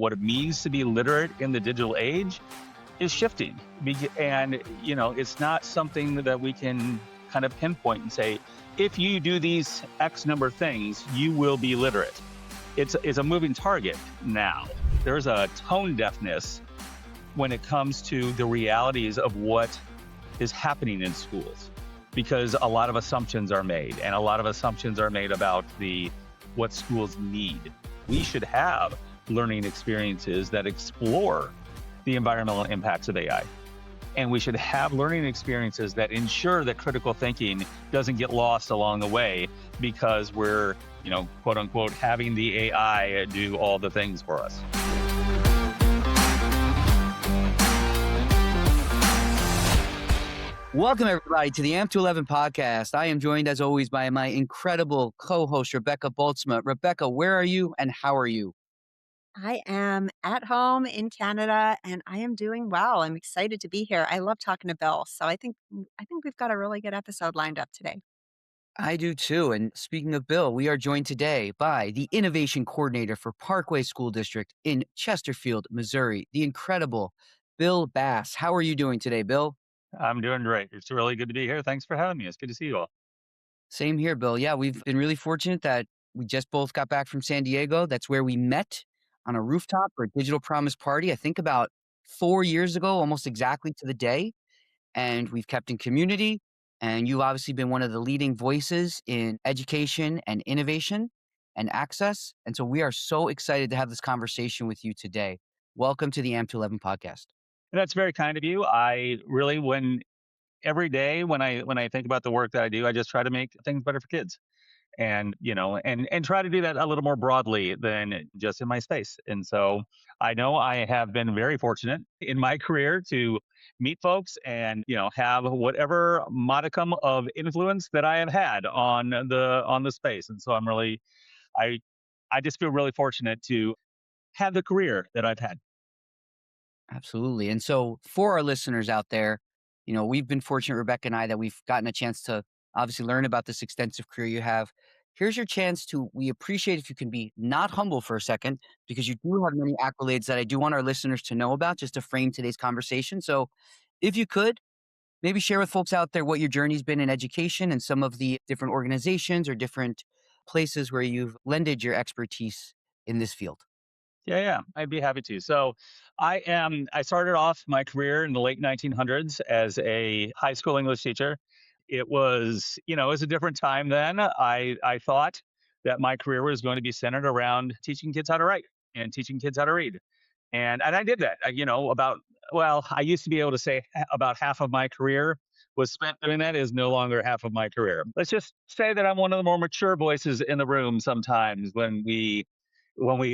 what it means to be literate in the digital age is shifting. And, it's not something that we can kind of pinpoint and say, if you do these X number of things, you will be literate. It's a moving target now. There's a tone deafness when it comes to the realities of what is happening in schools, because a lot of assumptions are made, and a lot of assumptions are made about what schools need. We should have learning experiences that explore the environmental impacts of AI. And we should have learning experiences that ensure that critical thinking doesn't get lost along the way because we're, quote unquote, having the AI do all the things for us. Welcome, everybody, to the AMP211 podcast. I am joined, as always, by my incredible co-host, Rebecca Boltzma. Rebecca, where are you and how are you? I am at home in Canada and I am doing well. I'm excited to be here. I love talking to Bill. So I think we've got a really good episode lined up today. I do too. And speaking of Bill, we are joined today by the Innovation Coordinator for Parkway School District in Chesterfield, Missouri, the incredible Bill Bass. How are you doing today, Bill? I'm doing great. It's really good to be here. Thanks for having me. It's good to see you all. Same here, Bill. Yeah, we've been really fortunate that we just both got back from San Diego. That's where we met on a rooftop for a digital promise party, I think about 4 years ago, almost exactly to the day. And we've kept in community. And you've obviously been one of the leading voices in education and innovation and access. And so we are so excited to have this conversation with you today. Welcome to the AMP211 podcast. And that's very kind of you. I really, every day when I think about the work that I do, I just try to make things better for kids. And and try to do that a little more broadly than just in my space. And so I know I have been very fortunate in my career to meet folks and have whatever modicum of influence that I have had on the space. And so I I just feel really fortunate to have the career that I've had. Absolutely. And so for our listeners out there, we've been fortunate, Rebecca and I, that we've gotten a chance to obviously learn about this extensive career you have. Here's your chance we appreciate if you can be not humble for a second, because you do have many accolades that I do want our listeners to know about just to frame today's conversation. So if you could, maybe share with folks out there what your journey's been in education and some of the different organizations or different places where you've lended your expertise in this field. Yeah, I'd be happy to. So I started off my career in the late 1900s as a high school English teacher. It was, it was a different time then. I thought that my career was going to be centered around teaching kids how to write and teaching kids how to read. And I did that. I used to be able to say about half of my career was spent doing that is no longer half of my career. Let's just say that I'm one of the more mature voices in the room sometimes when we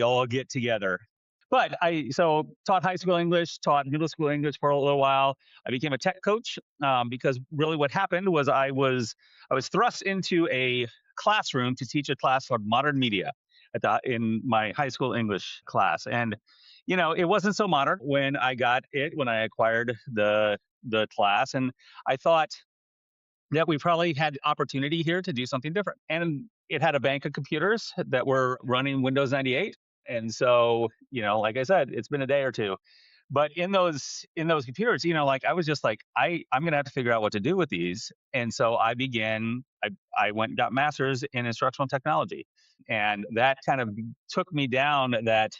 all get together. But I taught high school English, taught middle school English for a little while. I became a tech coach because really what happened was I was thrust into a classroom to teach a class called modern media in my high school English class. And it wasn't so modern when I acquired the class, and I thought that we probably had opportunity here to do something different. And it had a bank of computers that were running Windows 98. And so, like I said, it's been a day or two. But in those computers, I was just like, I'm gonna have to figure out what to do with these. And so I went and got master's in instructional technology. And that kind of took me down that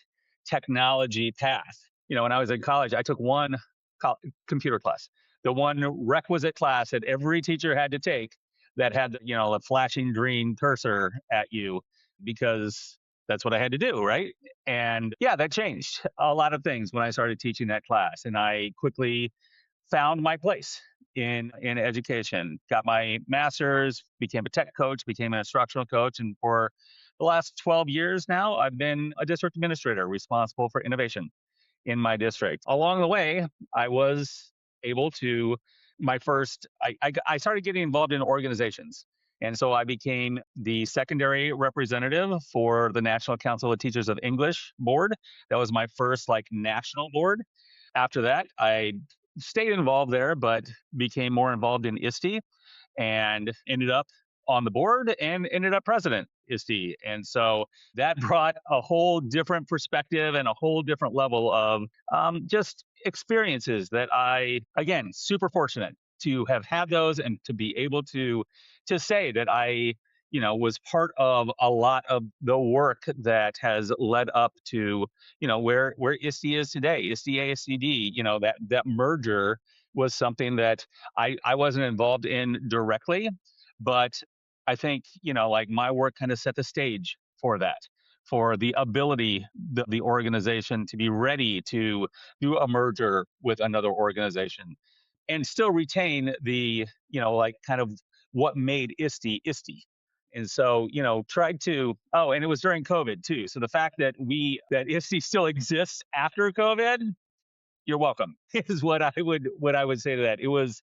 technology path. When I was in college, I took one computer class, the one requisite class that every teacher had to take that had, a flashing green cursor at you because that's what I had to do, right? And yeah, that changed a lot of things when I started teaching that class. And I quickly found my place in education, got my master's, became a tech coach, became an instructional coach. And for the last 12 years now, I've been a district administrator responsible for innovation in my district. Along the way, I was able to, I started getting involved in organizations. And so I became the secondary representative for the National Council of Teachers of English board. That was my first national board. After that, I stayed involved there, but became more involved in ISTE and ended up on the board and ended up president ISTE. And so that brought a whole different perspective and a whole different level of just experiences that again, super fortunate to have had those and to be able to say that was part of a lot of the work that has led up to, where ISTE is today, ISTE ASCD, that merger was something that I wasn't involved in directly, but I think, like my work kind of set the stage for that, for the ability, the organization to be ready to do a merger with another organization and still retain like kind of what made ISTE ISTE. And so, tried to, oh, and it was during COVID too. So the fact that ISTE still exists after COVID, you're welcome, is what I would say to that. It was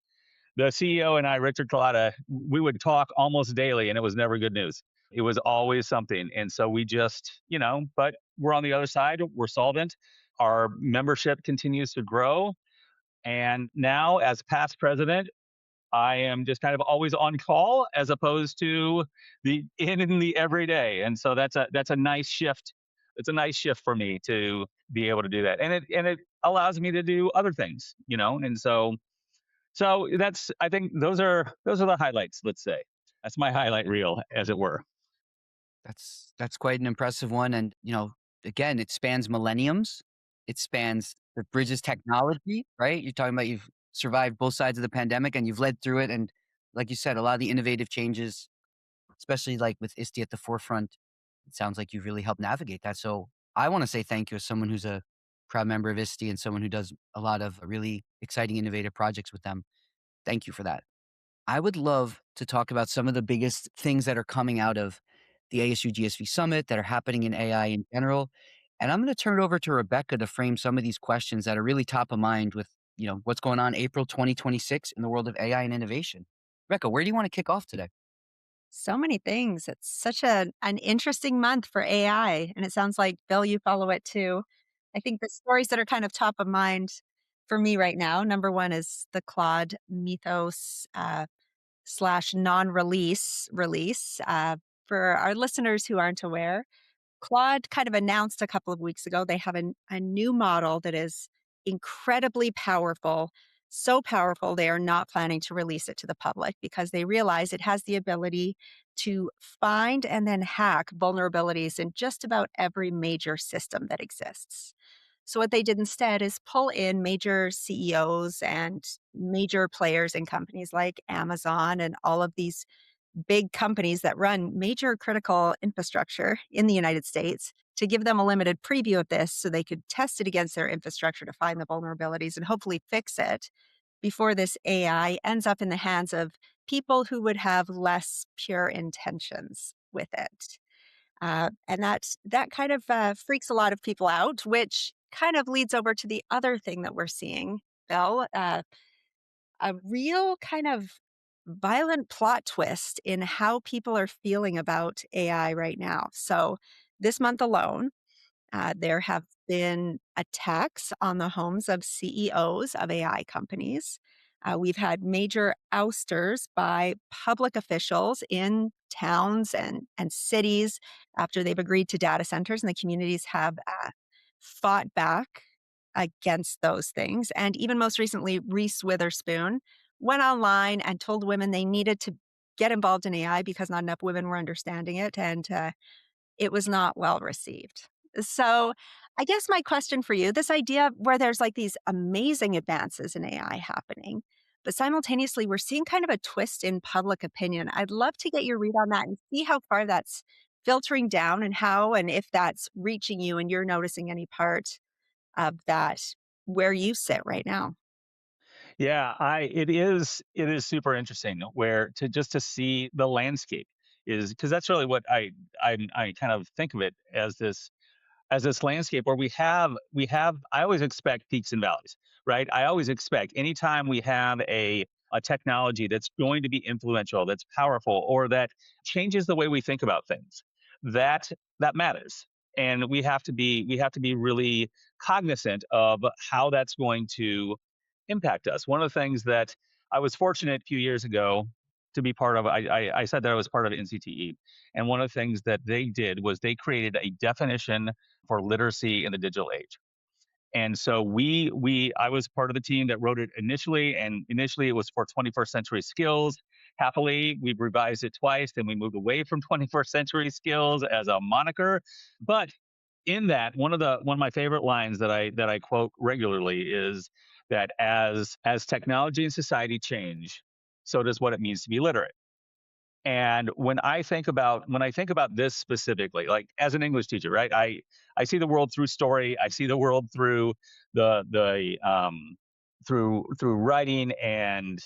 the CEO and I, Richard Collada, we would talk almost daily, and it was never good news. It was always something. And so we just, but we're on the other side. We're solvent. Our membership continues to grow. And now, as past president, I am just kind of always on call as opposed to the in the everyday. And so that's a nice shift. It's a nice shift for me to be able to do that. And it allows me to do other things, And so that's, I think those are the highlights, let's say. That's my highlight reel, as it were. That's quite an impressive one, and, again, it spans millenniums. It bridges technology, right? You're talking about you've survived both sides of the pandemic, and you've led through it, and like you said, a lot of the innovative changes, especially, like, with ISTE at the forefront, it sounds like you've really helped navigate that, so I wanna say thank you as someone who's a proud member of ISTE and someone who does a lot of really exciting, innovative projects with them. Thank you for that. I would love to talk about some of the biggest things that are coming out of the ASU GSV Summit that are happening in AI in general. And I'm going to turn it over to Rebecca to frame some of these questions that are really top of mind with, what's going on April 2026 in the world of AI and innovation. Rebecca, where do you want to kick off today? So many things. It's such an interesting month for AI, and it sounds like, Bill, you follow it too. I think the stories that are kind of top of mind for me right now, number one is the Claude Mythos, slash non-release release. For our listeners who aren't aware, Claude kind of announced a couple of weeks ago they have a new model that is incredibly powerful, so powerful they are not planning to release it to the public because they realize it has the ability to find and then hack vulnerabilities in just about every major system that exists. So, what they did instead is pull in major CEOs and major players in companies like Amazon and all of these big companies that run major critical infrastructure in the United States to give them a limited preview of this so they could test it against their infrastructure to find the vulnerabilities and hopefully fix it before this AI ends up in the hands of people who would have less pure intentions with it. And that kind of freaks a lot of people out, which kind of leads over to the other thing that we're seeing, Bill. A real kind of violent plot twist in how people are feeling about AI right now. So, this month alone, there have been attacks on the homes of CEOs of AI companies. We've had major ousters by public officials in towns and cities after they've agreed to data centers, and the communities have fought back against those things. And even most recently, Reese Witherspoon went online and told women they needed to get involved in AI because not enough women were understanding it. And it was not well received. So, I guess my question for you, this idea where there's like these amazing advances in AI happening, but simultaneously we're seeing kind of a twist in public opinion. I'd love to get your read on that and see how far that's filtering down and how and if that's reaching you and you're noticing any part of that where you sit right now. Yeah, it is super interesting where to see the landscape is because that's really what I kind of think of it as this landscape where we have I always expect peaks and valleys, right? I always expect anytime we have a technology that's going to be influential, that's powerful, or that changes the way we think about things, that that matters. And we have to be really cognizant of how that's going to impact us. One of the things that I was fortunate a few years ago, to be part of. I said that I was part of NCTE, and one of the things that they did was they created a definition for literacy in the digital age. And so I was part of the team that wrote it initially, and initially it was for 21st century skills. Happily, we've revised it twice, and we moved away from 21st century skills as a moniker. But in that, one of my favorite lines that I quote regularly is that as technology and society change, so does what it means to be literate. And when I think about this specifically, like as an English teacher, right? I see the world through story. I see the world through the through writing and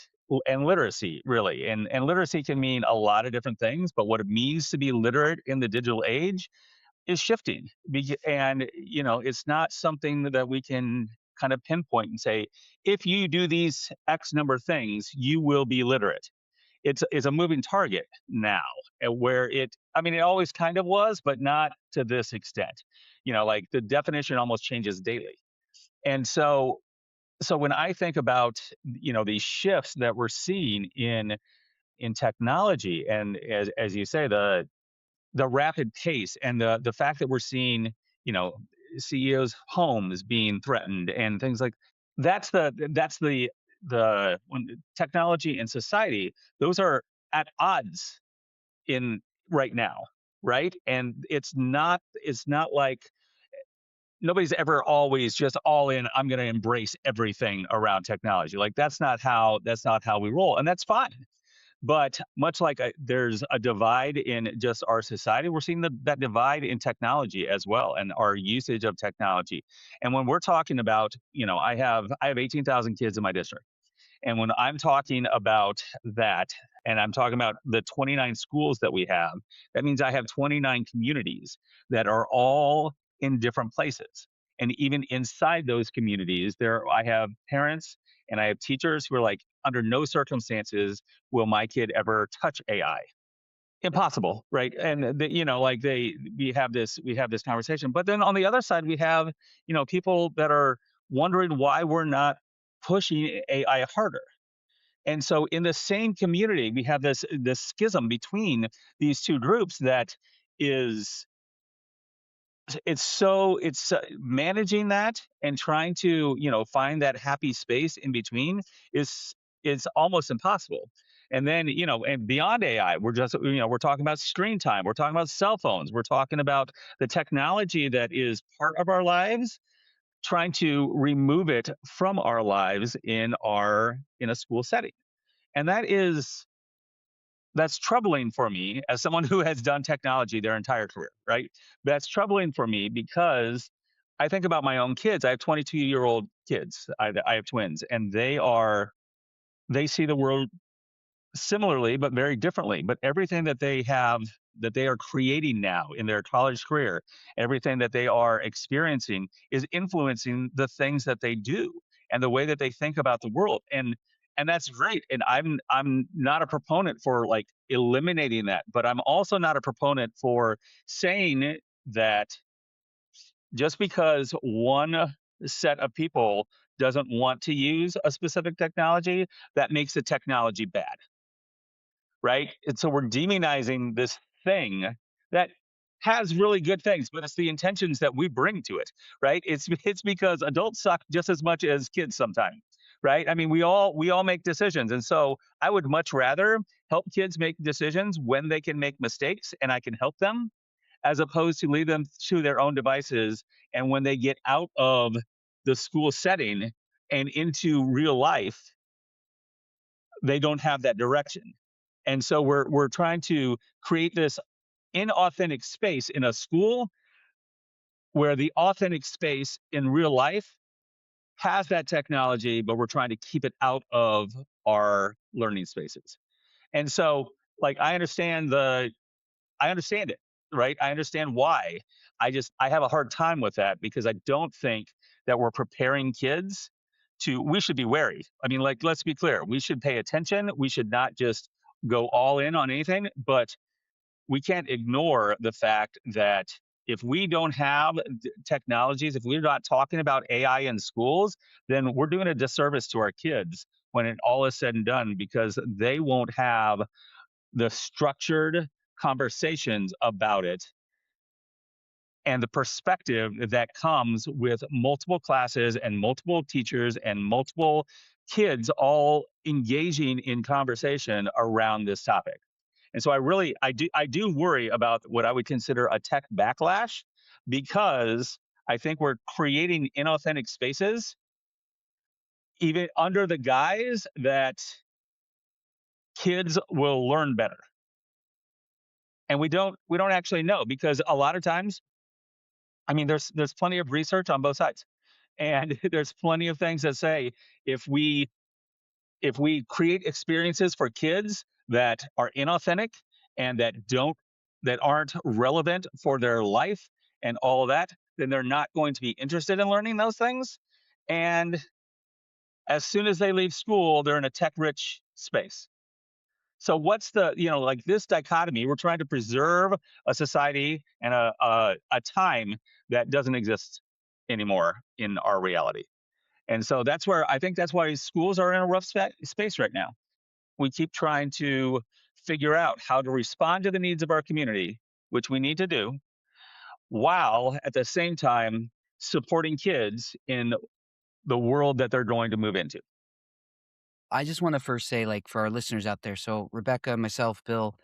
literacy, really. And literacy can mean a lot of different things, but what it means to be literate in the digital age is shifting. And it's not something that we can kind of pinpoint and say, if you do these X number of things, you will be literate. It's a moving target now, where it always kind of was, but not to this extent. Like the definition almost changes daily. And so when I think about these shifts that we're seeing in technology, and as you say, the rapid pace and the fact that we're seeing you know CEOs' homes being threatened and things like that's the when technology and society, those are at odds in right now, right? And it's not like nobody's ever always just all in. I'm going to embrace everything around technology. Like that's not how we roll, and that's fine. But much like there's a divide in just our society, we're seeing that divide in technology as well, and our usage of technology. And when we're talking about, I have 18,000 kids in my district. And when I'm talking about that, and I'm talking about the 29 schools that we have, that means I have 29 communities that are all in different places. And even inside those communities, I have parents and I have teachers who are like, under no circumstances will my kid ever touch AI. Impossible, right? And we have this conversation. But then on the other side, we have people that are wondering why we're not pushing AI harder. And so in the same community, we have this schism between these two groups that is it's managing that and trying to find that happy space in between is almost impossible. And then and beyond AI, we're talking about screen time, we're talking about cell phones, we're talking about the technology that is part of our lives, trying to remove it from our lives in a school setting. And that's troubling for me as someone who has done technology their entire career, right? That's troubling for me because I think about my own kids. I have 22-year-old kids. I have twins, and they see the world similarly, but very differently. But everything that they are creating now in their college career, everything that they are experiencing is influencing the things that they do and the way that they think about the world. And that's great. And I'm not a proponent for like eliminating that, but I'm also not a proponent for saying that just because one set of people doesn't want to use a specific technology, that makes the technology bad, right? And so we're demonizing this thing that has really good things, but it's the intentions that we bring to it, right? It's because adults suck just as much as kids sometimes, right? I mean, we all make decisions, and so I would much rather help kids make decisions when they can make mistakes, and I can help them, as opposed to leave them to their own devices, and when they get out of the school setting and into real life, they don't have that direction. And so we're trying to create this inauthentic space in a school where the authentic space in real life has that technology, but we're trying to keep it out of our learning spaces. And so, like, I understand it, right? I understand why. I have a hard time with that because I don't think that we're preparing kids we should be wary. I mean, like, let's be clear. We should pay attention. We should not just go all in on anything, but we can't ignore the fact that if we don't have technologies, if we're not talking about AI in schools, then we're doing a disservice to our kids when it all is said and done, because they won't have the structured conversations about it and the perspective that comes with multiple classes and multiple teachers and multiple kids all engaging in conversation around this topic. And so I do worry about what I would consider a tech backlash, because I think we're creating inauthentic spaces even under the guise that kids will learn better. And we don't actually know, because a lot of times, I mean, there's plenty of research on both sides. And there's plenty of things that say, if we if we create experiences for kids that are inauthentic and that aren't relevant for their life and all of that, then they're not going to be interested in learning those things. And as soon as they leave school, they're in a tech rich space. So what's like this dichotomy? We're trying to preserve a society and a time that doesn't exist anymore in our reality. And so that's why schools are in a rough space right now. We keep trying to figure out how to respond to the needs of our community, which we need to do, while at the same time supporting kids in the world that they're going to move into. I just want to first say, like, for our listeners out there, so Rebecca, myself, Bill,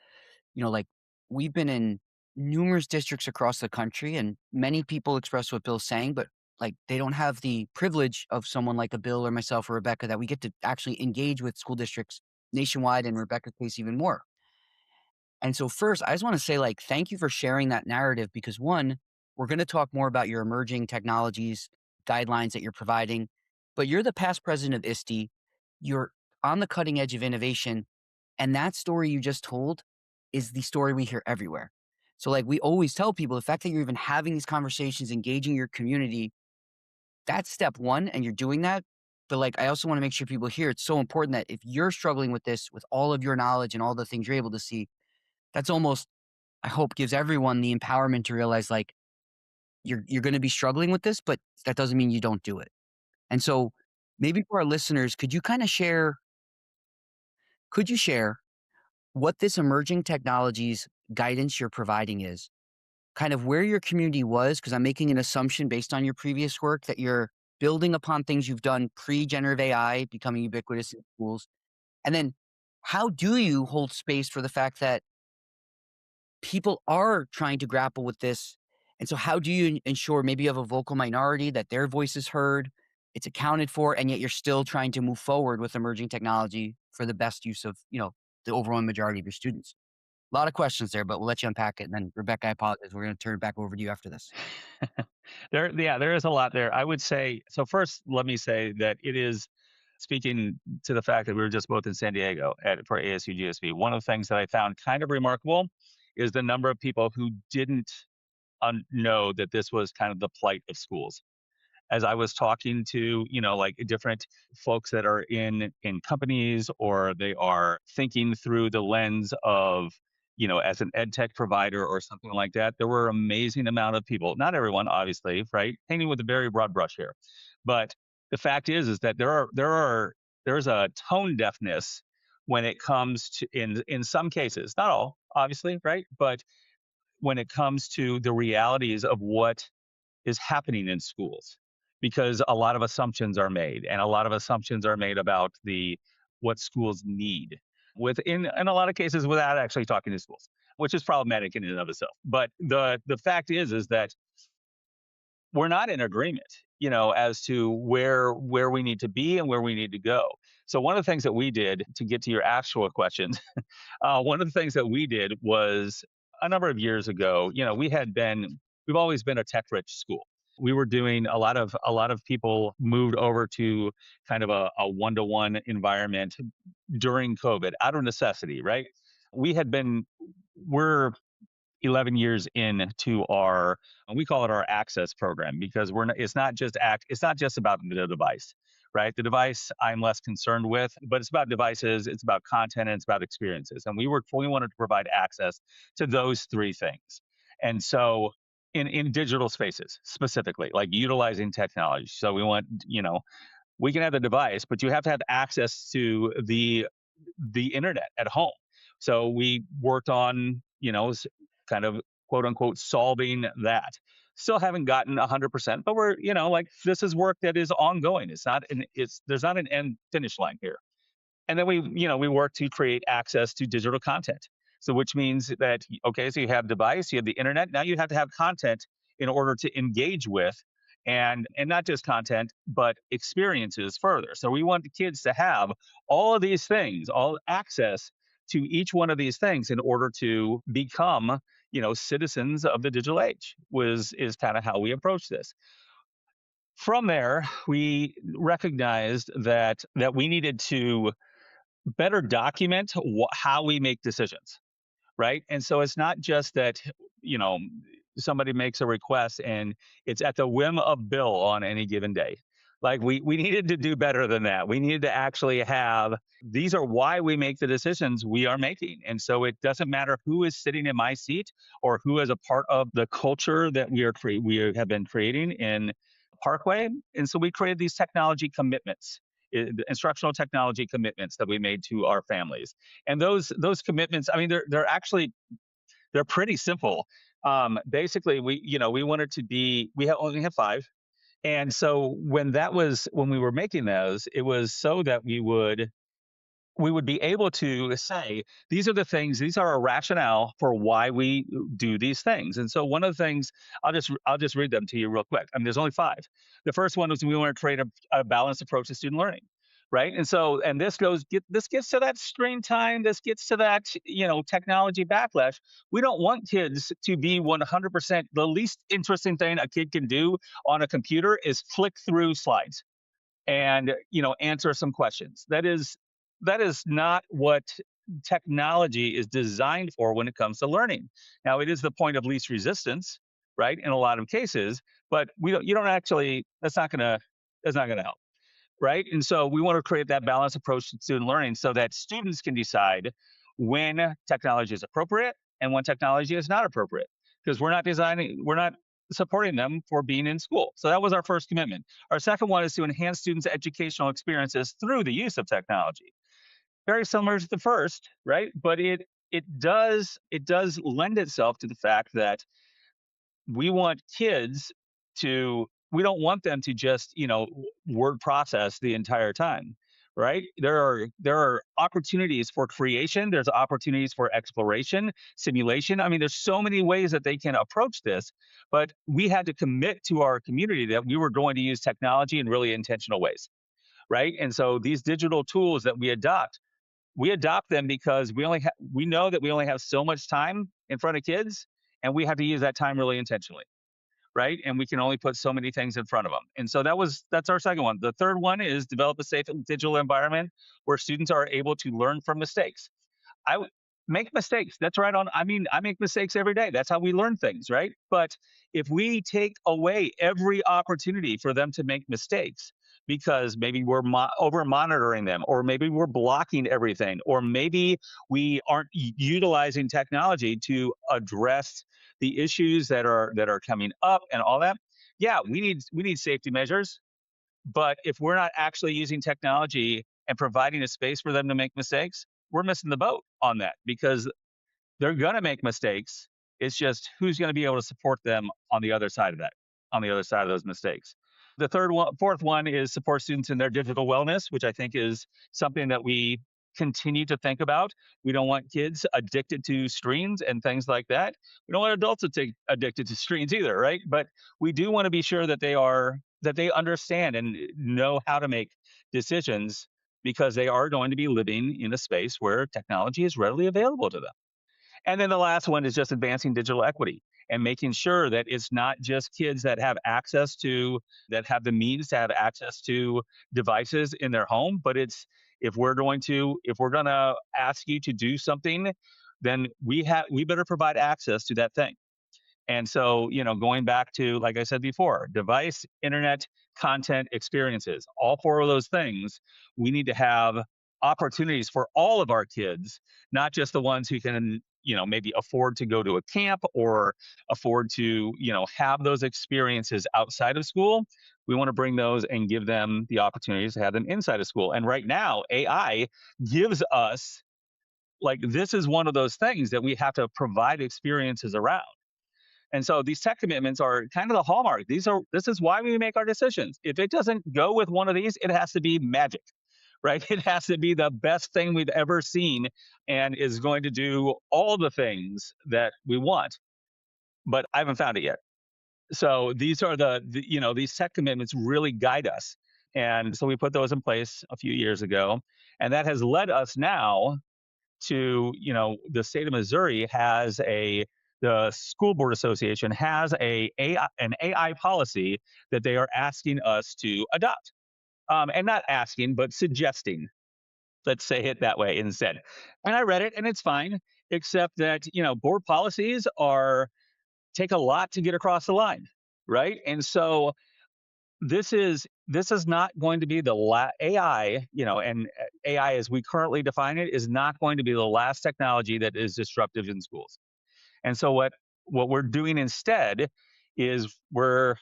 like, we've been in numerous districts across the country, and many people express what Bill's saying, but like, they don't have the privilege of someone like a Bill or myself or Rebecca that we get to actually engage with school districts nationwide, in Rebecca's case, even more. And so first, I just want to say, like, thank you for sharing that narrative because one, we're going to talk more about your emerging technologies, guidelines that you're providing, but you're the past president of ISTE. You're on the cutting edge of innovation. And that story you just told is the story we hear everywhere. So, like, we always tell people the fact that you're even having these conversations, engaging your community, that's step one, and you're doing that. But, like, I also want to make sure people hear it's so important that if you're struggling with this, with all of your knowledge and all the things you're able to see, that's almost, I hope, gives everyone the empowerment to realize, like, you're gonna be struggling with this, but that doesn't mean you don't do it. And so maybe for our listeners, could you share what this emerging technologies guidance you're providing is? Kind of where your community was, because I'm making an assumption based on your previous work that you're building upon things you've done pre-generative AI becoming ubiquitous in schools. And then how do you hold space for the fact that people are trying to grapple with this. And so how do you ensure maybe you have a vocal minority that their voice is heard, it's accounted for, and yet you're still trying to move forward with emerging technology for the best use of, the overwhelming majority of your students? A lot of questions there, but we'll let you unpack it. And then Rebecca, I apologize. We're going to turn it back over to you after this. There is a lot there. I would say, so first, let me say that it is, speaking to the fact that we were just both in San Diego for ASU GSV. One of the things that I found kind of remarkable is the number of people who didn't know that this was kind of the plight of schools. As I was talking to, like different folks that are in companies, or they are thinking through the lens of, as an ed tech provider or something like that, there were amazing amount of people, not everyone, obviously, right? Painting with a very broad brush here. But the fact is that there's a tone deafness when it comes to, in some cases, not all, obviously, right? But when it comes to the realities of what is happening in schools, because a lot of assumptions are made, and a lot of assumptions are made about the what schools need, in a lot of cases without actually talking to schools, which is problematic in and of itself. But the fact is that we're not in agreement, as to where we need to be and where we need to go. So one of the things that we did, to get to your actual questions, one of the things that we did was, a number of years ago, we've always been a tech rich school. We were doing a lot of people moved over to kind of a one-to-one environment during COVID out of necessity, right? We had been we're 11 years into our, and we call it our access program, because it's not just about the device, right? The device I'm less concerned with, but it's about devices, it's about content, and it's about experiences. And we wanted to provide access to those three things. And so in digital spaces specifically, like utilizing technology. So we want, We can have the device, but you have to have access to the internet at home. So we worked on, kind of quote unquote solving that. Still haven't gotten 100%, but we're, like this is work that is ongoing. It's there's not an end finish line here. And then we work to create access to digital content. So which means that, okay, so you have device, you have the internet, now you have to have content in order to engage with, and not just content, but experiences further. So we want the kids to have all of these things, all access to each one of these things in order to become, citizens of the digital age was is kind of how we approach this. From there, we recognized that we needed to better document how we make decisions, right? And so it's not just that, you know, somebody makes a request and it's at the whim of Bill on any given day. Like we needed to do better than that. We needed to actually have these are why we make the decisions we are making. And so it doesn't matter who is sitting in my seat or who is a part of the culture that we have been creating in Parkway. And so we created these technology commitments, the instructional technology commitments that we made to our families. And those commitments, I mean, they're pretty simple. Basically, we wanted to be only have five, and so when we were making those, it was so that we would be able to say these are the things, these are our rationale for why we do these things. And so one of the things, I'll just read them to you real quick. I mean, there's only five. The first one was we want to create a balanced approach to student learning, right? And so, and this gets to that screen time, this gets to that technology backlash. We don't want kids to be 100%. The least interesting thing a kid can do on a computer is flick through slides and answer some questions. That is not what technology is designed for when it comes to learning. Now, it is the point of least resistance, right, in a lot of cases, but we don't you don't actually that's not gonna help, right? And so we want to create that balanced approach to student learning so that students can decide when technology is appropriate and when technology is not appropriate. Because we're not supporting them for being in school. So that was our first commitment. Our second one is to enhance students' educational experiences through the use of technology. Very similar to the first, right? But it does lend itself to the fact that we want kids we don't want them to just word process the entire time, right? There are opportunities for creation, there's opportunities for exploration, simulation. I mean, there's so many ways that they can approach this, but we had to commit to our community that we were going to use technology in really intentional ways, right? And so these digital tools that we adopt them because we know that we only have so much time in front of kids, and we have to use that time really intentionally, right? And we can only put so many things in front of them. And so that's our second one. The third one is develop a safe digital environment where students are able to learn from mistakes. Make mistakes. That's right on. I mean, I make mistakes every day. That's how we learn things, right? But if we take away every opportunity for them to make mistakes because maybe we're over monitoring them, or maybe we're blocking everything, or maybe we aren't utilizing technology to address the issues that are coming up and all that. Yeah, we need safety measures, but if we're not actually using technology and providing a space for them to make mistakes, we're missing the boat on that because they're going to make mistakes. It's just who's going to be able to support them on the other side of that, on the other side of those mistakes. The fourth one is support students in their digital wellness, which I think is something that we continue to think about. We don't want kids addicted to screens and things like that. We don't want adults addicted to screens either, right? But we do want to be sure that they understand and know how to make decisions because they are going to be living in a space where technology is readily available to them. And then the last one is just advancing digital equity and making sure that it's not just kids that have the means to have access to devices in their home, but it's if we're going to ask you to do something, then we better provide access to that thing. And so, going back to, like I said before, device, internet, content, experiences, all four of those things, we need to have opportunities for all of our kids, not just the ones who can maybe afford to go to a camp or afford to, have those experiences outside of school. We want to bring those and give them the opportunities to have them inside of school. And right now, AI gives us, like, this is one of those things that we have to provide experiences around. And so these tech commitments are kind of the hallmark. This is why we make our decisions. If it doesn't go with one of these, it has to be magic, right? It has to be the best thing we've ever seen and is going to do all the things that we want. But I haven't found it yet. So these are these tech commitments really guide us. And so we put those in place a few years ago. And that has led us now to, the state of Missouri has the school board association has an AI policy that they are asking us to adopt. And not asking, but suggesting. Let's say it that way instead. And I read it, and it's fine, except that board policies are take a lot to get across the line, right? And so this is not going to be AI, and AI as we currently define it is not going to be the last technology that is disruptive in schools. And so what we're doing instead is we're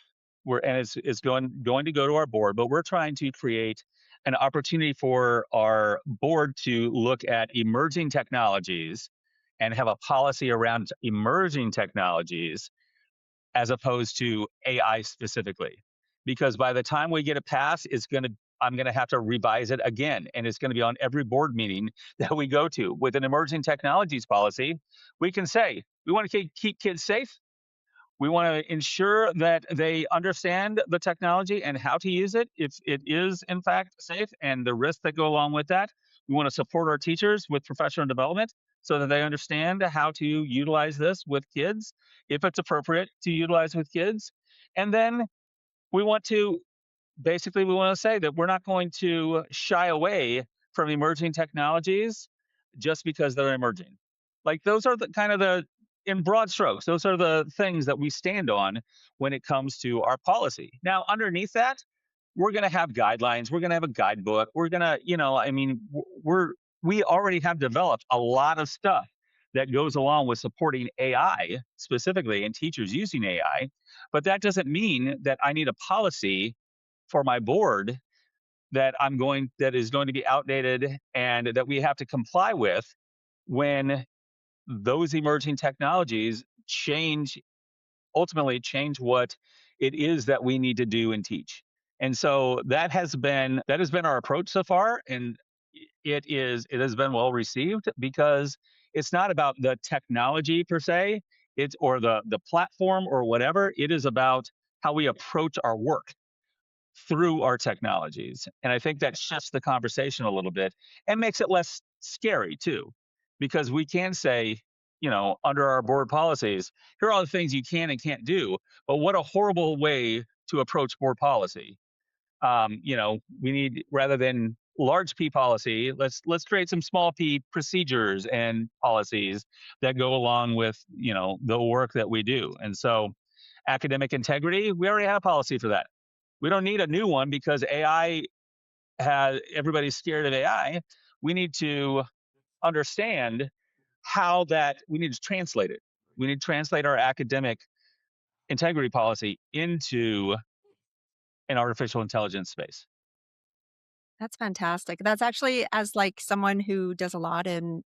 and it's going to go to our board, but we're trying to create an opportunity for our board to look at emerging technologies and have a policy around emerging technologies as opposed to AI specifically. Because by the time we get a pass, I'm going to have to revise it again. And it's going to be on every board meeting that we go to. With an emerging technologies policy, we can say, we want to keep kids safe. We want to ensure that they understand the technology and how to use it if it is, in fact, safe and the risks that go along with that. We want to support our teachers with professional development so that they understand how to utilize this with kids, if it's appropriate to utilize with kids. And then we want to we want to say that we're not going to shy away from emerging technologies just because they're emerging. Like, those are the kind of in broad strokes, those are the things that we stand on when it comes to our policy. Now, underneath that, we're going to have guidelines. We're going to have a guidebook. We're going to, we already have developed a lot of stuff that goes along with supporting AI specifically and teachers using AI. But that doesn't mean that I need a policy for my board that is going to be outdated and that we have to comply with when those emerging technologies ultimately change what it is that we need to do and teach. And so that has been our approach so far, and it has been well received because it's not about the technology per se, or the platform or whatever. It is about how we approach our work through our technologies. And I think that shifts the conversation a little bit and makes it less scary too, because we can say, under our board policies, here are all the things you can and can't do. But what a horrible way to approach board policy. We need, rather than large P policy, let's create some small P procedures and policies that go along with, the work that we do. And so academic integrity, we already have a policy for that. We don't need a new one because everybody's scared of AI. We need to understand we need to translate it. We need to translate our academic integrity policy into an artificial intelligence space. That's fantastic. That's actually, as like someone who does a lot in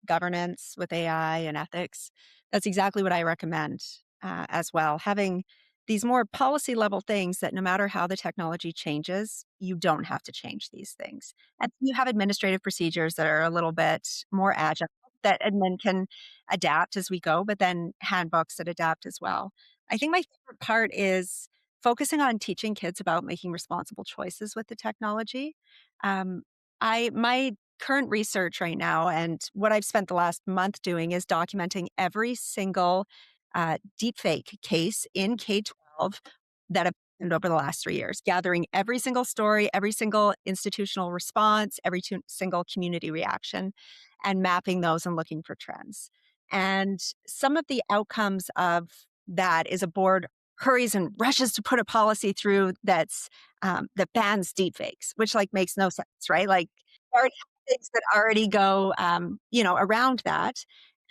governance with AI and ethics, that's exactly what I recommend as well. Having these more policy level things that no matter how the technology changes, you don't have to change these things. And you have administrative procedures that are a little bit more agile that admin can adapt as we go, but then handbooks that adapt as well. I think my favorite part is focusing on teaching kids about making responsible choices with the technology. Um, my current research right now and what I've spent the last month doing is documenting every single deepfake case in K 12 that have happened over the last 3 years, gathering every single story, every single institutional response, single community reaction, and mapping those and looking for trends. And some of the outcomes of that is a board hurries and rushes to put a policy through that bans deepfakes, which like makes no sense, right? Like, there are things that already go, around that.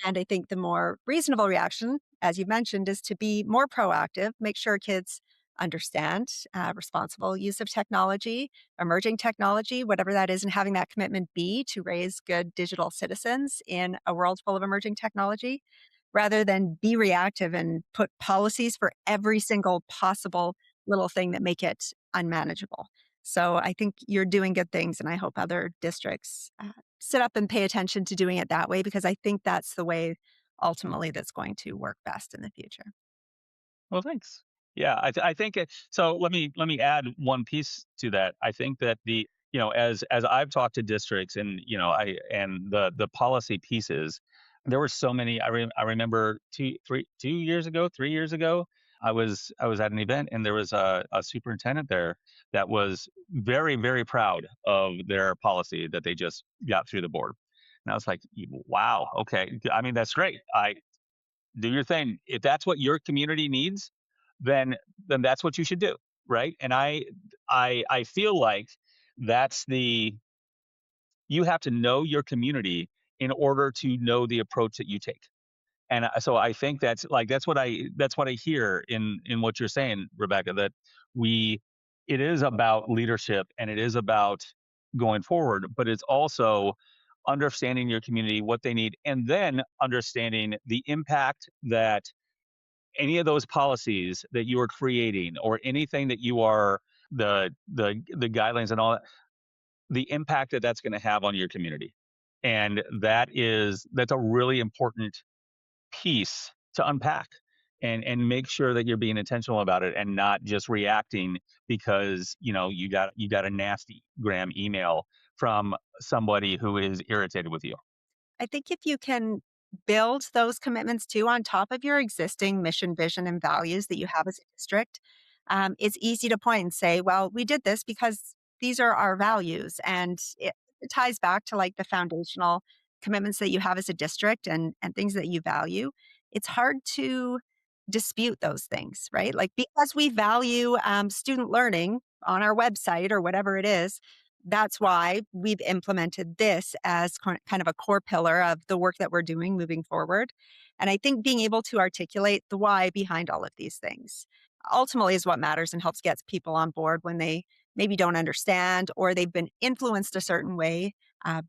And I think the more reasonable reaction, as you mentioned, is to be more proactive, make sure kids understand responsible use of technology, emerging technology, whatever that is, and having that commitment be to raise good digital citizens in a world full of emerging technology, rather than be reactive and put policies for every single possible little thing that make it unmanageable. So I think you're doing good things, and I hope other districts sit up and pay attention to doing it that way because I think that's the way ultimately that's going to work best in the future. Well, thanks. Yeah, I think so. Let me add one piece to that. I think that as I've talked to districts and the policy pieces, there were so many. I remember 2 years ago, 3 years ago, I was at an event and there was a superintendent there that was very proud of their policy that they just got through the board. And I was like, wow, okay. I mean, that's great. I do your thing. If that's what your community needs, then that's what you should do, right? And I feel like that's the you have to know your community in order to know the approach that you take. And so I think that's what I hear in what you're saying, Rebecca. That we it is about leadership and it is about going forward, but it's also understanding your community, what they need, and then understanding the impact that any of those policies that you are creating or anything that you are the guidelines and all that, the impact that that's going to have on your community. And that's a really important piece to unpack and make sure that you're being intentional about it and not just reacting because you got a nasty gram email from somebody who is irritated with you. I think if you can build those commitments too on top of your existing mission, vision, and values that you have as a district, it's easy to point and say, well, we did this because these are our values. And it ties back to like the foundational commitments that you have as a district and things that you value. It's hard to dispute those things, right? Like because we value student learning on our website or whatever it is, that's why we've implemented this as kind of a core pillar of the work that we're doing moving forward. And I think being able to articulate the why behind all of these things ultimately is what matters and helps get people on board when they maybe don't understand or they've been influenced a certain way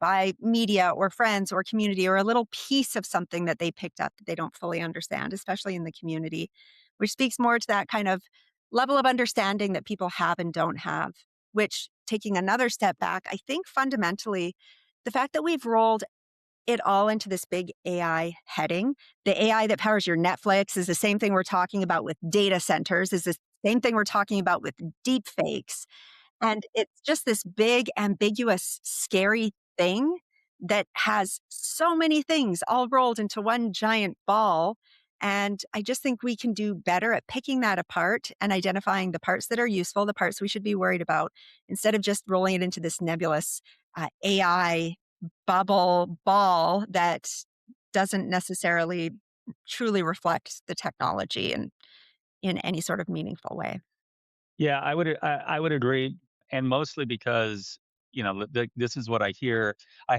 by media or friends or community or a little piece of something that they picked up that they don't fully understand, especially in the community, which speaks more to that kind of level of understanding that people have and don't have, which taking another step back, I think fundamentally, the fact that we've rolled it all into this big AI heading, the AI that powers your Netflix is the same thing we're talking about with data centers, is the same thing we're talking about with deep fakes. And it's just this big, ambiguous, scary thing that has so many things all rolled into one giant ball. And I just think we can do better at picking that apart and identifying the parts that are useful, the parts we should be worried about, instead of just rolling it into this nebulous AI bubble ball that doesn't necessarily truly reflect the technology in any sort of meaningful way. Yeah, I would agree, and mostly because this is what I hear. I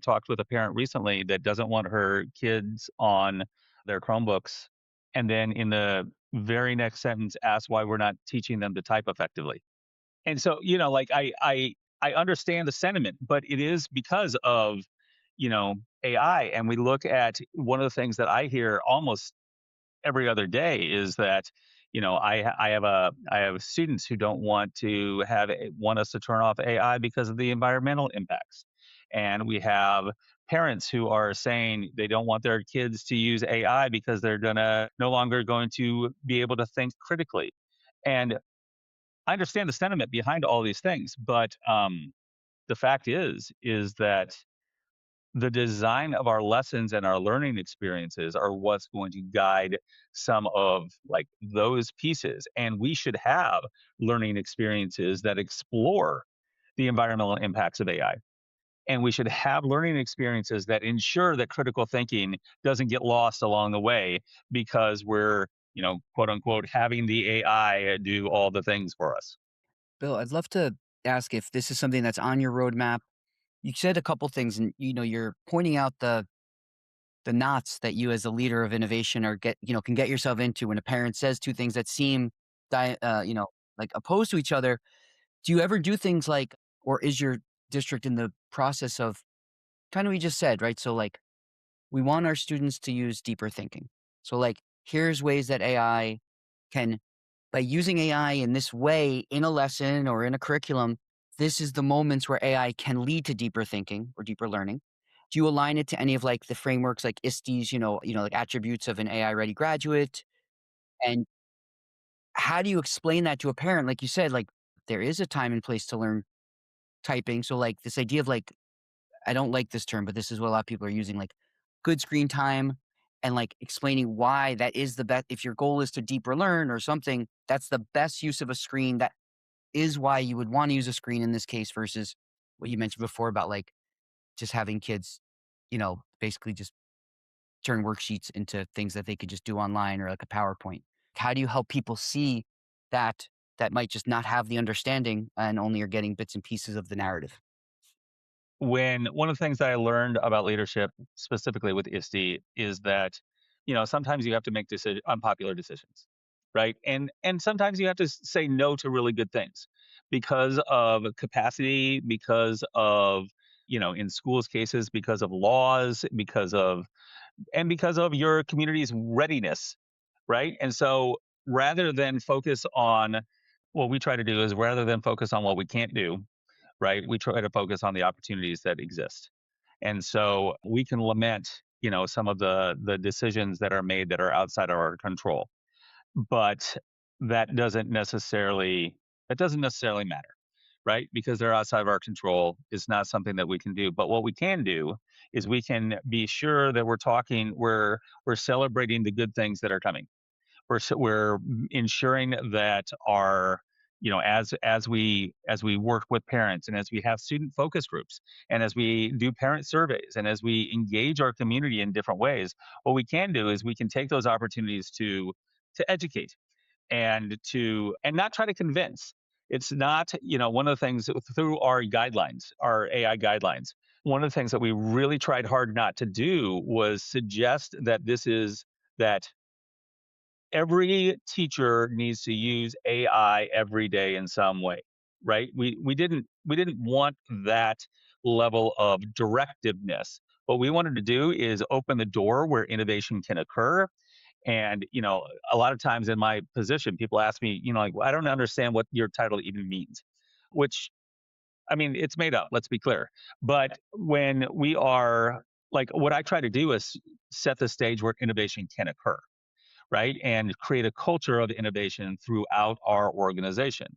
talked with a parent recently that doesn't want her kids on their Chromebooks, and then in the very next sentence asks why we're not teaching them to type effectively. And so like I understand the sentiment, but it is because of AI, and we look at one of the things that I hear almost every other day is that I have students who don't want us to turn off AI because of the environmental impacts, and we have parents who are saying they don't want their kids to use AI because they're gonna no longer going to be able to think critically. And I understand the sentiment behind all these things, but the fact is that the design of our lessons and our learning experiences are what's going to guide some of like those pieces, and we should have learning experiences that explore the environmental impacts of AI, and we should have learning experiences that ensure that critical thinking doesn't get lost along the way because we're quote unquote having the AI do all the things for us. Bill, I'd love to ask if this is something that's on your roadmap. You said a couple things, and you're pointing out the the knots that you as a leader of innovation are can get yourself into when a parent says two things that seem like opposed to each other. Do you ever do things like, or is your district in the process of kind of, we just said, right? So like, we want our students to use deeper thinking. So like, here's ways that AI can, by using AI in this way in a lesson or in a curriculum, this is the moments where AI can lead to deeper thinking or deeper learning. Do you align it to any of like the frameworks like ISTE's, like attributes of an AI ready graduate? And how do you explain that to a parent? Like you said, like there is a time and place to learn typing. So like this idea of like, I don't like this term, but this is what a lot of people are using, like good screen time and like explaining why that is the best. If your goal is to deeper learn or something, that's the best use of a screen. That is why you would want to use a screen in this case versus what you mentioned before about like just having kids, basically just turn worksheets into things that they could just do online or like a PowerPoint. How do you help people see that that might just not have the understanding and only are getting bits and pieces of the narrative? When one of the things that I learned about leadership, specifically with ISTE, is that sometimes you have to make unpopular decisions, right? And sometimes you have to say no to really good things because of capacity, because of in schools cases, because of laws, because of your community's readiness, right? And so rather than focus on what we try to do is rather than focus on what we can't do, right? We try to focus on the opportunities that exist. And so we can lament, some of the decisions that are made that are outside of our control. But that doesn't necessarily that doesn't necessarily matter, right? Because they're outside of our control. It's not something that we can do. But what we can do is we can be sure that we're celebrating the good things that are coming. We're ensuring that our as we work with parents and as we have student focus groups and as we do parent surveys and as we engage our community in different ways, what we can do is we can take those opportunities to educate and not try to convince. It's not, one of the things through our guidelines, our AI guidelines, one of the things that we really tried hard not to do was suggest that every teacher needs to use AI every day in some way, right? We didn't want that level of directiveness. What we wanted to do is open the door where innovation can occur. And a lot of times in my position, people ask me, like, "Well, I don't understand what your title even means," which I mean, it's made up. Let's be clear. But when we are like, what I try to do is set the stage where innovation can occur, right? And create a culture of innovation throughout our organization.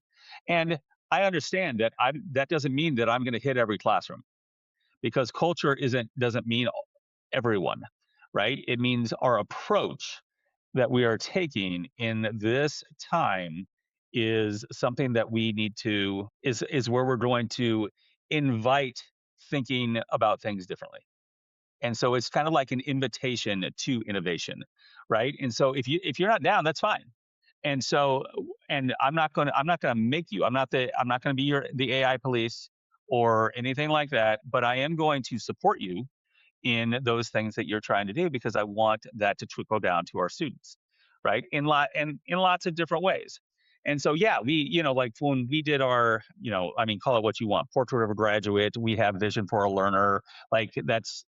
And I understand that doesn't mean that I'm going to hit every classroom because culture doesn't mean everyone, right? It means our approach that we are taking in this time is something that we need to is where we're going to invite thinking about things differently. And so it's kind of like an invitation to innovation, right? And so if you're not down, that's fine. And so and I'm not gonna make you. I'm not gonna be the AI police or anything like that, but I am going to support you in those things that you're trying to do because I want that to trickle down to our students, right? In lots of different ways. And so yeah, like when we did our, I mean, call it what you want, portrait of a graduate, we have vision for a learner, like that's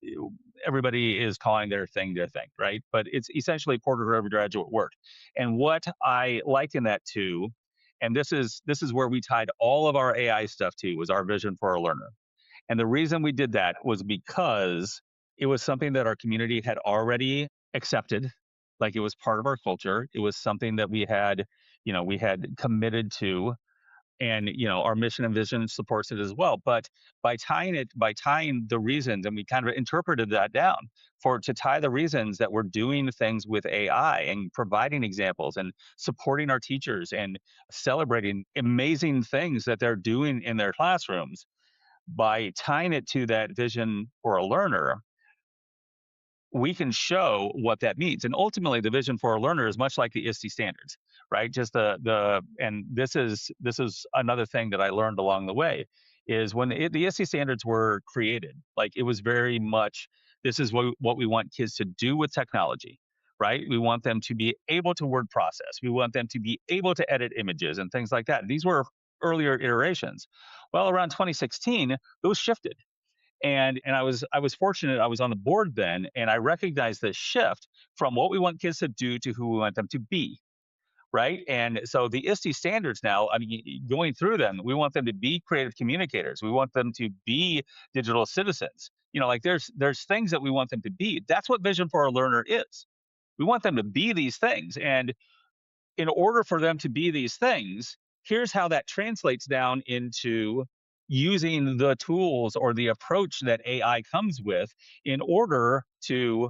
everybody is calling their thing, right? But it's essentially portrait of a graduate work. And what I liken that to, and this is where we tied all of our AI stuff to, was our vision for a learner. And the reason we did that was because it was something that our community had already accepted. Like it was part of our culture. It was something that we had committed to. And our mission and vision supports it as well. But by tying the reasons, and we kind of interpreted that down to tie the reasons that we're doing things with AI and providing examples and supporting our teachers and celebrating amazing things that they're doing in their classrooms by tying it to that vision for a learner, we can show what that means. And ultimately, the vision for a learner is much like the ISTE standards, right? Just and this is another thing that I learned along the way is when the ISTE standards were created, like it was very much This is what we want kids to do with technology, right? We want them to be able to word process. We want them to be able to edit images and things like that. These were earlier iterations. Well, around 2016, those shifted. And I was fortunate. I was on the board then, and I recognized this shift from what we want kids to do to who we want them to be, right? And so the ISTE standards now, I mean, going through them, we want them to be creative communicators. We want them to be digital citizens. Like there's things that we want them to be. That's what vision for a learner is. We want them to be these things. And in order for them to be these things, here's how that translates down into using the tools or the approach that AI comes with in order to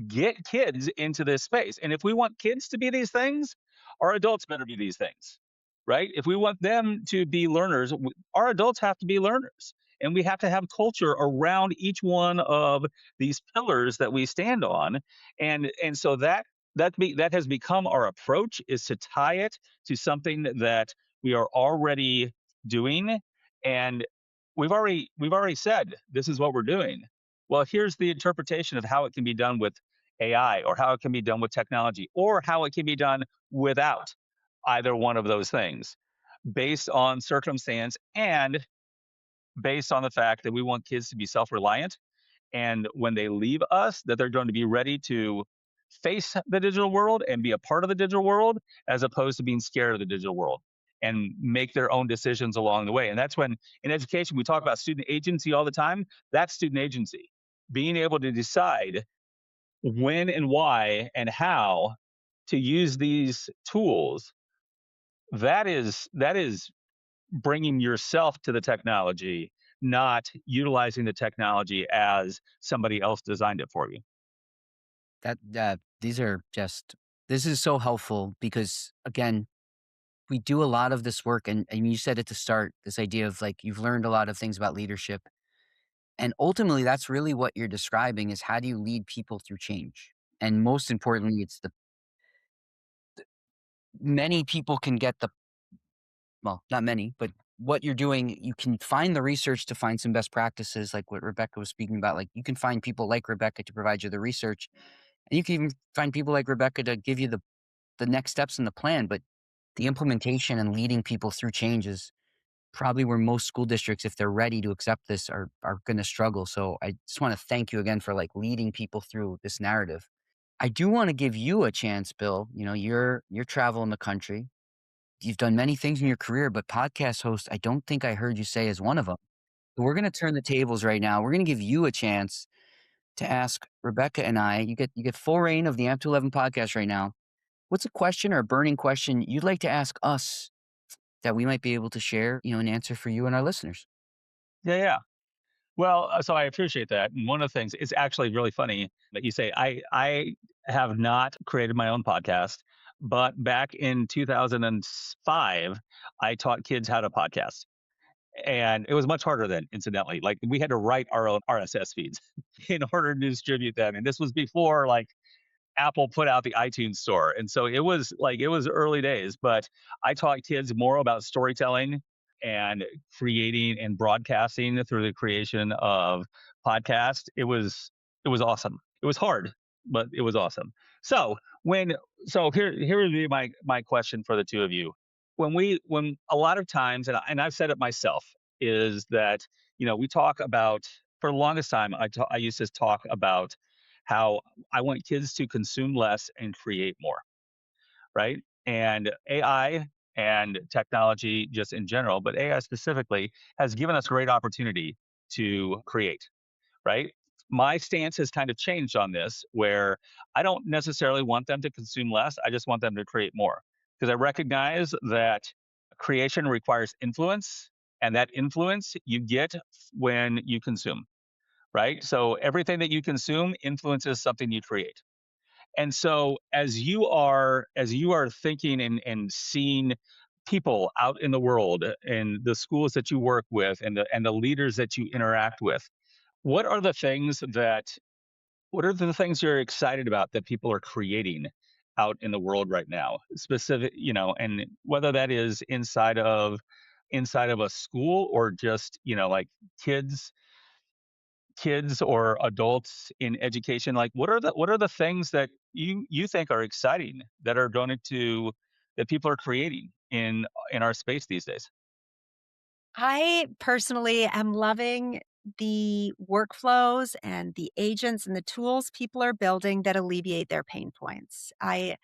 get kids into this space. And if we want kids to be these things, our adults better be these things, right? If we want them to be learners, our adults have to be learners. And we have to have culture around each one of these pillars that we stand on. And so that has become our approach, is to tie it to something that we are already doing. And we've already said this is what we're doing. Well, here's the interpretation of how it can be done with AI, or how it can be done with technology, or how it can be done without either one of those things, based on circumstance and based on the fact that we want kids to be self-reliant, and when they leave us, that they're going to be ready to face the digital world and be a part of the digital world, as opposed to being scared of the digital world and make their own decisions along the way. And that's when, in education, we talk about student agency all the time. That's student agency, being able to decide when and why and how to use these tools. That is bringing yourself to the technology, not utilizing the technology as somebody else designed it for you. These are just this is so helpful because again, we do a lot of this work and you said at the start, this idea of like you've learned a lot of things about leadership. And ultimately that's really what you're describing is how do you lead people through change? And most importantly, it's the many people can get the well, not many, but what you're doing, you can find the research to find some best practices like what Rebecca was speaking about. Like you can find people like Rebecca to provide you the research. And you can even find people like Rebecca to give you the next steps in the plan. But the implementation and leading people through change is probably where most school districts, if they're ready to accept this, are going to struggle. So I just want to thank you again for like leading people through this narrative. I do want to give you a chance, Bill. You know, you're traveling the country. You've done many things in your career, but podcast host, I don't think I heard you say is one of them. So we're going to turn the tables right now. We're going to give you a chance to ask Rebecca and I. You get full reign of the Amp to 11 podcast right now. What's a question or a burning question you'd like to ask us that we might be able to share, an answer for you and our listeners? Yeah, yeah. Well, so I appreciate that. And one of the things, it's actually really funny that you say I have not created my own podcast, but back in 2005, I taught kids how to podcast. And it was much harder then, incidentally. Like we had to write our own RSS feeds in order to distribute them. And this was before like Apple put out the iTunes store. And so it was early days, but I taught kids more about storytelling and creating and broadcasting through the creation of podcasts. It was awesome. It was hard, but it was awesome. So when so here would be my question for the two of you. When a lot of times, and I've said it myself, is that we talk about, for the longest time I used to talk about how I want kids to consume less and create more, right? And AI and technology just in general, but AI specifically, has given us great opportunity to create, right? My stance has kind of changed on this, where I don't necessarily want them to consume less. I just want them to create more, because I recognize that creation requires influence, and that influence you get when you consume, right? So everything that you consume influences something you create. And so as you are thinking and seeing people out in the world and the schools that you work with and the leaders that you interact with, what are the things that what are the things you're excited about that people are creating out in the world right now? And whether that is inside of a school, or just, like kids kids or adults in education, like what are the things that you think are exciting that are going to that people are creating in our space these days? I personally am loving the workflows and the agents and the tools people are building that alleviate their pain points. I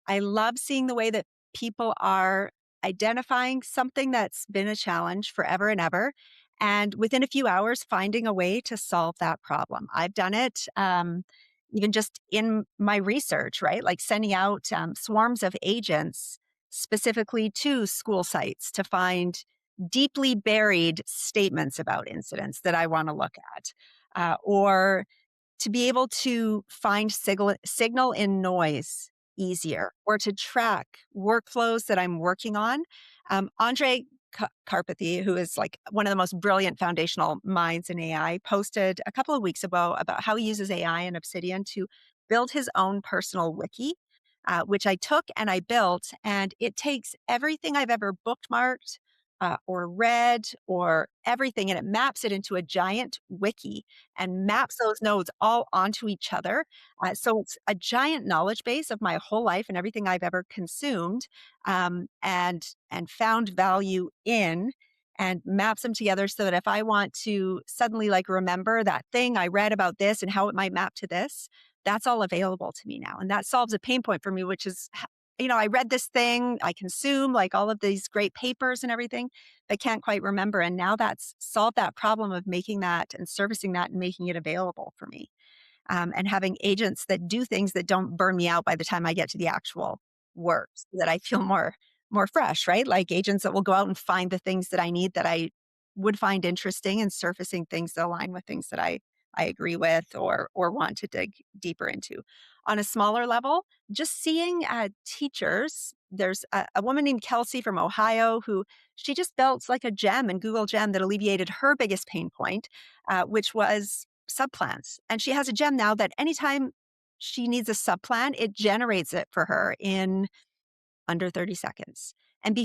love seeing the way that people are identifying something that's been a challenge forever and ever, and within a few hours finding a way to solve that problem. I've done it even just in my research, right? Like sending out swarms of agents specifically to school sites to find deeply buried statements about incidents that I want to look at, or to be able to find signal in noise easier, or to track workflows that I'm working on. Andre Karpathy, who is like one of the most brilliant foundational minds in AI, posted a couple of weeks ago about how he uses AI and Obsidian to build his own personal wiki, which I took and I built. And it takes everything I've ever bookmarked or read or everything, and it maps it into a giant wiki and maps those nodes all onto each other. So it's a giant knowledge base of my whole life and everything I've ever consumed, and found value in, and maps them together so that if I want to suddenly like remember that thing I read about this and how it might map to this, that's all available to me now. And that solves a pain point for me, which is, I read this thing, I consume like all of these great papers and everything, but can't quite remember. And now that's solved that problem of making that and servicing that and making it available for me, and having agents that do things that don't burn me out by the time I get to the actual work, so that I feel more fresh, right? Like agents that will go out and find the things that I need that I would find interesting, and surfacing things that align with things that I agree with or want to dig deeper into. On a smaller level, just seeing teachers. There's a woman named Kelsey from Ohio who she just built like a gem in Google Gem that alleviated her biggest pain point, which was subplans. And she has a gem now that anytime she needs a subplan, it generates it for her in under 30 seconds. And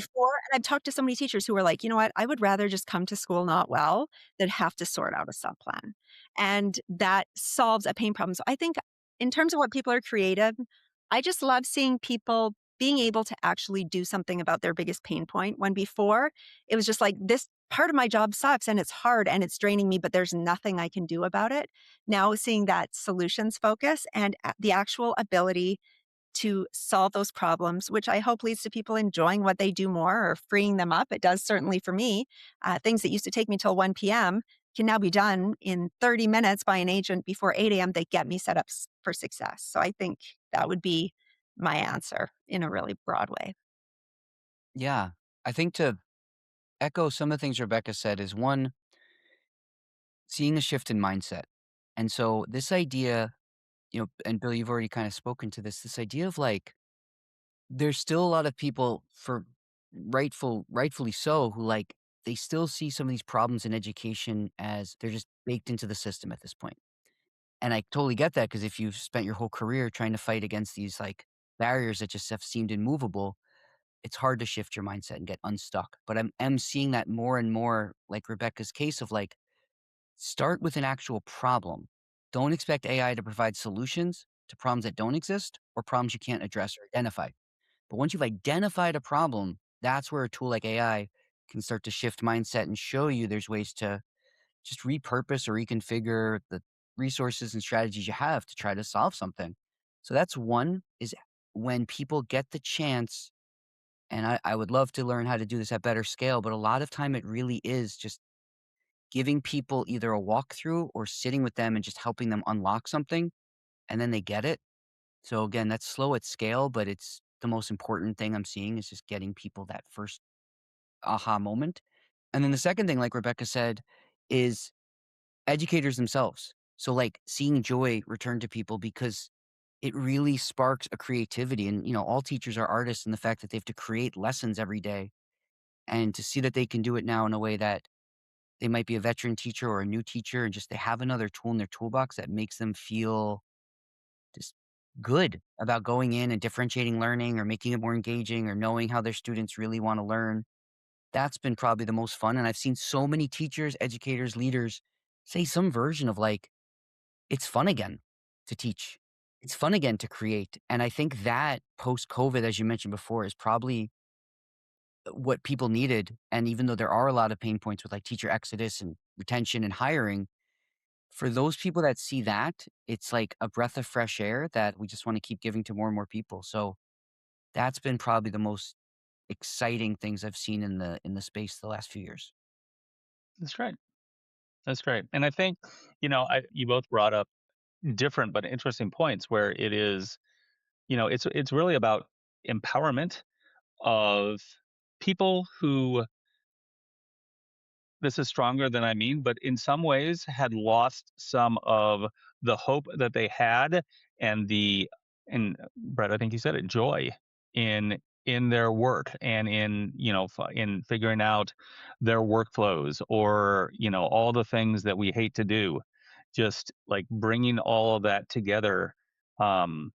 I've talked to so many teachers who are like, you know what? I would rather just come to school not well than have to sort out a subplan. And that solves a pain problem. So I think in terms of what people are creative, I just love seeing people being able to actually do something about their biggest pain point, when before it was just like, this part of my job sucks and it's hard and it's draining me, but there's nothing I can do about it. Now seeing that solutions focus and the actual ability to solve those problems, which I hope leads to people enjoying what they do more or freeing them up. It does certainly for me. Things that used to take me till 1 p.m. can now be done in 30 minutes by an agent before 8 a.m. They get me set up for success. So I think that would be my answer in a really broad way. Yeah. I think to echo some of the things Rebecca said is one, seeing a shift in mindset. And so this idea, and Bill, you've already kind of spoken to this idea of like, there's still a lot of people for rightfully so, who like, they still see some of these problems in education as they're just baked into the system at this point. And I totally get that, because if you've spent your whole career trying to fight against these like barriers that just have seemed immovable, it's hard to shift your mindset and get unstuck. But I'm seeing that more and more, like Rebecca's case of like, start with an actual problem. Don't expect AI to provide solutions to problems that don't exist or problems you can't address or identify. But once you've identified a problem, that's where a tool like AI can start to shift mindset and show you there's ways to just repurpose or reconfigure the resources and strategies you have to try to solve something. So that's one, is when people get the chance, and I would love to learn how to do this at better scale, but a lot of time it really is just giving people either a walkthrough or sitting with them and just helping them unlock something, and then they get it. So again, that's slow at scale, but it's the most important thing I'm seeing, is just getting people that first aha moment. And then the second thing, like Rebecca said, is educators themselves. So like seeing joy return to people, because it really sparks a creativity. And, all teachers are artists in the fact that they have to create lessons every day, and to see that they can do it now in a way that they might be a veteran teacher or a new teacher, and just they have another tool in their toolbox that makes them feel just good about going in and differentiating learning or making it more engaging or knowing how their students really want to learn. That's been probably the most fun. And I've seen so many teachers, educators, leaders say some version of like, it's fun again to teach. It's fun again to create. And I think that post COVID, as you mentioned before, is probably what people needed. And even though there are a lot of pain points with like teacher exodus and retention and hiring, for those people that see that, it's like a breath of fresh air that we just want to keep giving to more and more people. So that's been probably the most exciting things I've seen in the space the last few years. That's great. That's great. And I think, you both brought up different but interesting points where it is, it's really about empowerment of people who, this is stronger than I mean, but in some ways had lost some of the hope that they had and and Brett, I think you said it, joy in their work and in, in figuring out their workflows or, all the things that we hate to do. Just like bringing all of that together, um,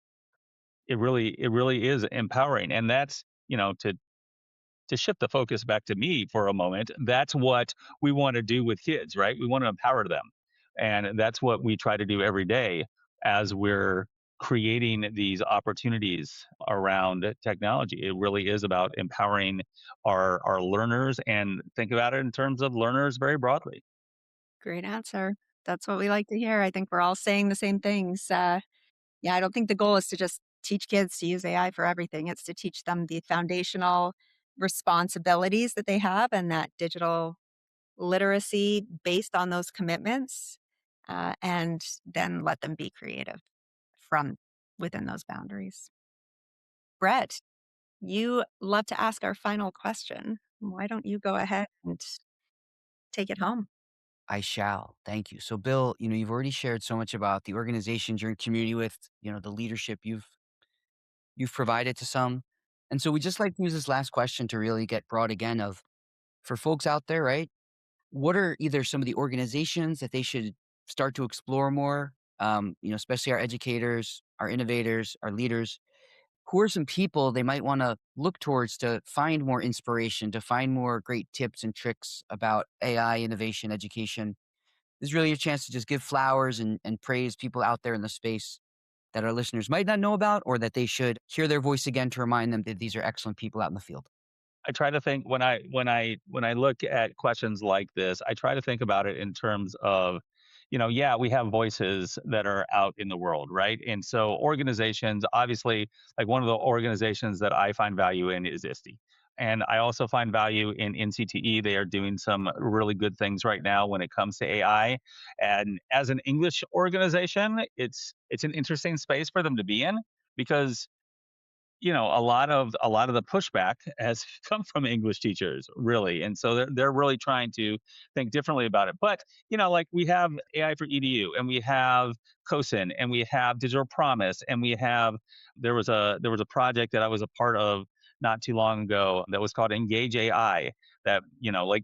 it really is empowering. And that's, to shift the focus back to me for a moment, that's what we want to do with kids, right? We want to empower them. And that's what we try to do every day as we're creating these opportunities around technology. It really is about empowering our learners, and think about it in terms of learners very broadly. Great answer. That's what we like to hear. I think we're all saying the same things. Yeah, I don't think the goal is to just teach kids to use AI for everything. It's to teach them the foundational responsibilities that they have and that digital literacy based on those commitments, and then let them be creative from within those boundaries. Brett, you love to ask our final question. Why don't you go ahead and take it home? I shall. Thank you. So, Bill, you've already shared so much about the organizations you're in community with, the leadership you've provided to some. And so we just like to use this last question to really get broad again of for folks out there, right? What are either some of the organizations that they should start to explore more? Especially our educators, our innovators, our leaders. Who are some people they might want to look towards to find more inspiration, to find more great tips and tricks about AI innovation, education? This is really a chance to just give flowers and praise people out there in the space that our listeners might not know about or that they should hear their voice again to remind them that these are excellent people out in the field. I try to think when I look at questions like this, I try to think about it in terms of, yeah, we have voices that are out in the world, right? And so organizations, obviously, like one of the organizations that I find value in is ISTE. And I also find value in NCTE. They are doing some really good things right now when it comes to AI. And as an English organization, it's an interesting space for them to be in because a lot of the pushback has come from English teachers, really, and so they're really trying to think differently about it. But like we have AI for EDU, and we have COSIN, and we have Digital Promise, and we have there was a project that I was a part of not too long ago that was called Engage AI. That like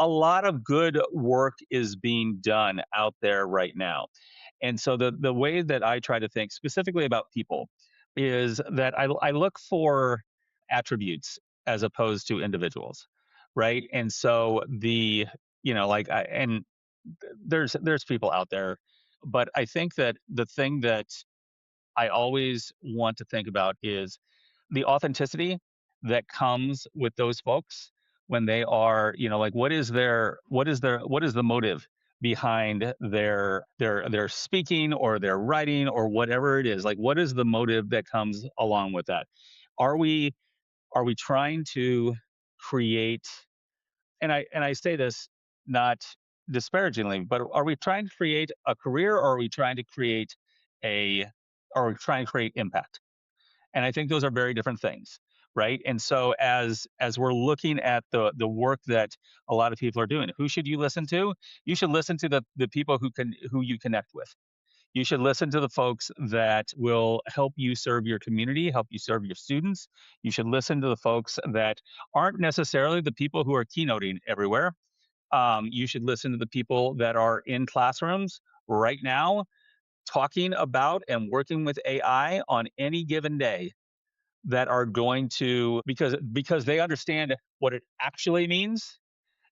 a lot of good work is being done out there right now. And so the way that I try to think specifically about people is that I look for attributes as opposed to individuals, right? And so like there's people out there, but I think that the thing that I always want to think about is the authenticity that comes with those folks when they are, like what is the motive behind their speaking or their writing or whatever it is. Like what is the motive that comes along with that? Are we are we trying to create, and I say this not disparagingly, but are we trying to create a career, or are we trying to create a or are we trying to create impact? And I think those are very different things, right? And so as we're looking at the work that a lot of people are doing, who should you listen to? You should listen to the people who you connect with. You should listen to the folks that will help you serve your community, help you serve your students. You should listen to the folks that aren't necessarily the people who are keynoting everywhere. You should listen to the people that are in classrooms right now talking about and working with AI on any given day, that are going to, because they understand what it actually means,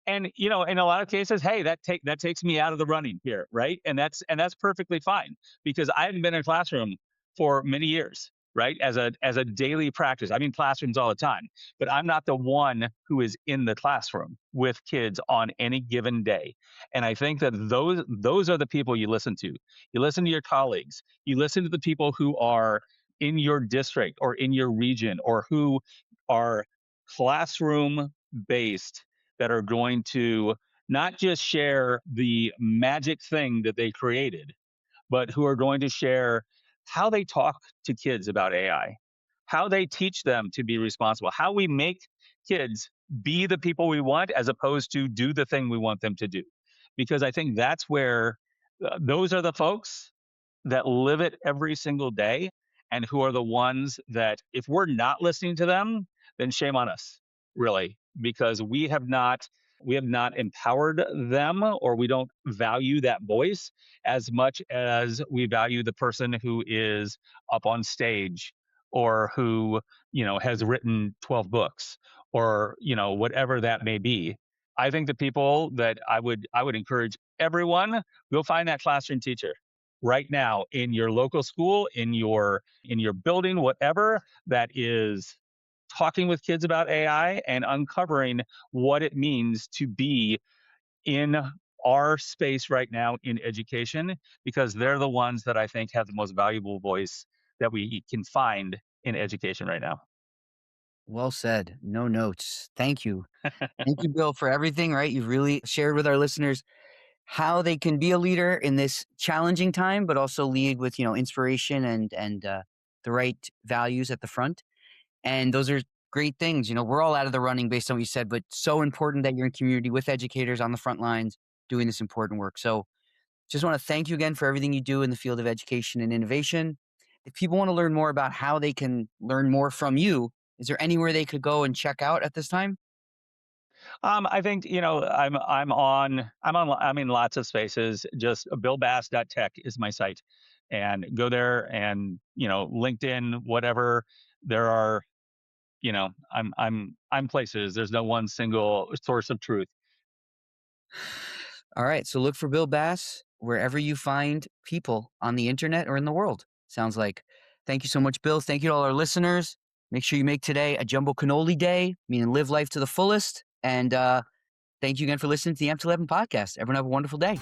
And in a lot of cases, hey, that takes me out of the running here, right? And that's perfectly fine, because I haven't been in a classroom for many years, right? As a daily practice. I'm in classrooms all the time, but I'm not the one who is in the classroom with kids on any given day. And I think that those are the people you listen to. You listen to your colleagues. You listen to the people who are in your district or in your region, or who are classroom based, that are going to not just share the magic thing that they created, but who are going to share how they talk to kids about AI, how they teach them to be responsible, how we make kids be the people we want as opposed to do the thing we want them to do. Because I think that's where those are the folks that live it every single day, and who are the ones that, if we're not listening to them, then shame on us, really, because we have not empowered them, or we don't value that voice as much as we value the person who is up on stage, or who has written 12 books, or whatever that may be. I think the people that I would encourage everyone, go find that classroom teacher right now in your local school, in your building, whatever, that is talking with kids about AI and uncovering what it means to be in our space right now in education, because they're the ones that I think have the most valuable voice that we can find in education right now. Well said. No notes. Thank you. Thank you, Bill, for everything, right? You've really shared with our listeners how they can be a leader in this challenging time, but also lead with, inspiration and the right values at the front. And those are great things. We're all out of the running based on what you said, but so important that you're in community with educators on the front lines doing this important work. So just want to thank you again for everything you do in the field of education and innovation. If people want to learn more about how they can learn more from you, is there anywhere they could go and check out at this time? I think I'm in lots of spaces. Just billbass.tech is my site, and go there, and LinkedIn, whatever. There are, I'm places. There's no one single source of truth. All right. So look for Bill Bass wherever you find people on the internet or in the world. Sounds like. Thank you so much, Bill. Thank you to all our listeners. Make sure you make today a jumbo cannoli day, meaning live life to the fullest. And thank you again for listening to the M11 podcast. Everyone have a wonderful day.